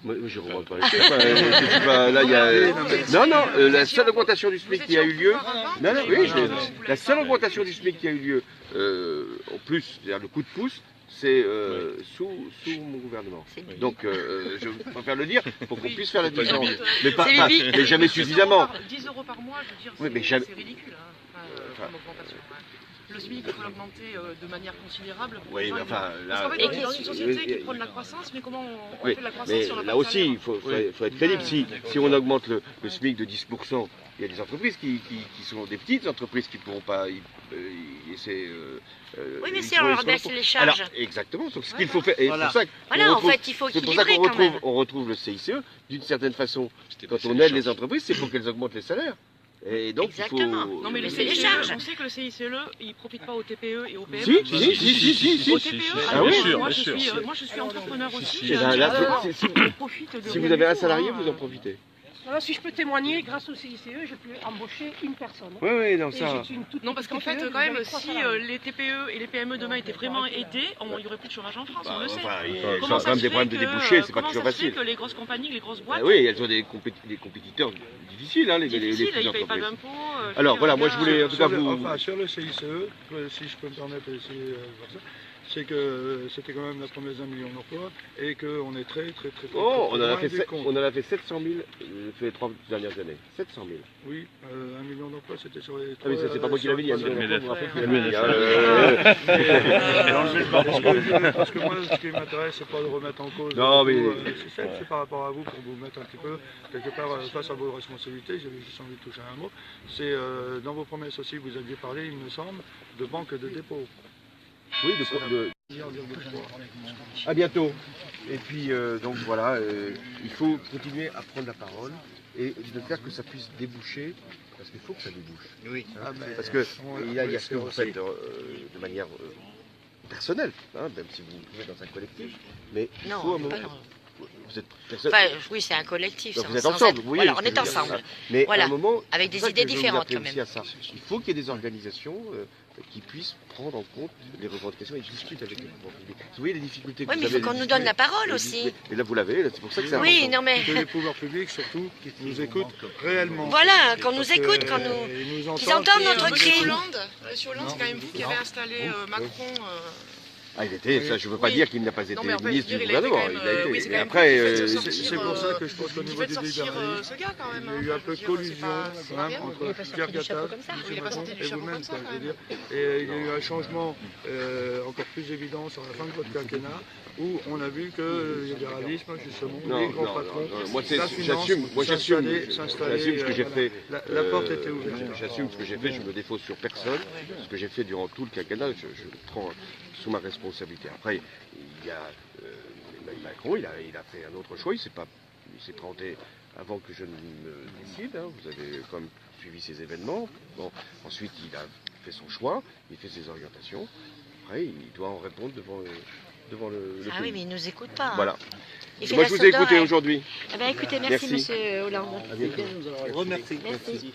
Moi, je ne remonte pas les chiffres. Là, il y a... Non, la seule augmentation du SMIC qui a eu lieu... Non, oui, la seule augmentation du SMIC qui a eu lieu, en plus, c'est-à-dire le coup de pouce, c'est sous mon gouvernement. Donc, je préfère le dire pour qu'on puisse faire la différence. Mais jamais suffisamment. 10 € par mois, je veux dire, oui, c'est ridicule comme augmentation. Le SMIC, il faut l'augmenter de manière considérable. Oui, mais enfin, là... Parce qu'en fait, on est dans une société qui prône la croissance, mais comment on fait la croissance si on n'a pas de salaire? Là aussi, il faut être crédible. Si on augmente le SMIC de 10%, il y a des entreprises qui sont des petites entreprises qui ne pourront pas... oui, mais si on leur baisse les charges. Alors, exactement, donc ce qu'il faut faire... Et voilà, en fait, il faut équilibrer c'est pour ça qu'on retrouve le CICE, d'une certaine façon. Quand on aide les entreprises, c'est pour qu'elles augmentent les salaires. Et donc, exactement. Il faut... Non mais le CICE, on sait que le CICE, il ne profite pas aux TPE et aux PME. Si. Aux TPE, ah oui, moi je suis entrepreneur aussi. Si vous avez un salarié, vous en profitez. Alors, si je peux témoigner, grâce au CICE, j'ai pu embaucher une personne. Oui, non, ça... Non, parce qu'en fait, quand même, si les TPE et les PME demain étaient vraiment aidés, il n'y aurait plus de chômage en France, on le sait. Ils ont quand même des problèmes de débouchés, c'est pas toujours facile. Que les grosses compagnies, les grosses boîtes... Oui, elles ont des compétiteurs difficiles, hein, les difficiles, petites ils ne payent pas entreprises. d'impôts. Alors voilà, moi je voulais en tout cas vous... Enfin, sur le CICE, si je peux me permettre aussi voir ça, c'est que c'était quand même la promesse d'1 million d'emplois et qu'on est très on en a fait 700 000 les 3 dernières années. 700 000. Oui, 1 million d'emplois, c'était sur les 3... Ah oui, c'est pas moi qui l'avais dit, 1 million d'emplois, vous vous rappelez Parce que moi, ce qui m'intéresse, c'est pas de remettre en cause... Non, mais... C'est par rapport à vous, pour vous mettre un petit peu, quelque part, face à vos responsabilités, j'avais juste envie de toucher un mot. C'est, dans vos promesses aussi, vous aviez parlé, il me semble, de banque de dépôt. Oui, à bientôt. Et puis, donc voilà, il faut continuer à prendre la parole et de faire que ça puisse déboucher, parce qu'il faut que ça débouche. Oui. Hein, parce qu'il y a ce que vous faites de manière personnelle, hein, même si vous pouvez dans un collectif, mais il faut un moment... Vous êtes enfin, oui, c'est un collectif. Vous êtes ensemble, oui. Voilà, on est ensemble. Mais voilà, à un moment, avec des idées différentes quand même. Il faut qu'il y ait des organisations qui puissent prendre en compte les revendications et discuter avec les pouvoirs publics. Vous voyez les difficultés que vous avez. Oui, mais il faut qu'on nous donne la parole aussi. Et là, vous l'avez, c'est pour ça que c'est important. Oui, non mais... Que les pouvoirs publics, surtout, qui nous écoutent réellement. Voilà, qu'on nous écoute, qu'ils entendent notre cri. Monsieur Hollande, c'est quand même vous qui avez installé Macron... Ah, il était, ça, je ne veux pas dire qu'il n'a pas été ministre du gouvernement, il a été. Oui, mais après, c'est pour ça que je pense qu'au niveau des débats, il y a eu un peu de collusion entre Pierre Gattaz et vous-même, je veux dire. Et il y a eu un changement encore plus évident sur la fin de votre quinquennat, où on a vu que le libéralisme, justement, les grands patrons, j'assume ce que j'ai fait. La porte était ouverte. J'assume ce que j'ai fait, je me défausse sur personne. Ce que j'ai fait durant tout le quinquennat, je prends sous ma responsabilité. Après, il y a Emmanuel Macron, il a fait un autre choix, il s'est présenté avant que je ne me décide, hein. Vous avez quand même suivi ces événements. Bon, ensuite, il a fait son choix, il fait ses orientations. Après, il doit en répondre devant le ah pays. Oui, mais il ne nous écoute pas. Voilà. Hein. Moi, je vous ai écouté aujourd'hui. Eh bien, écoutez, merci, monsieur Hollande. À bientôt. Remercie. Merci.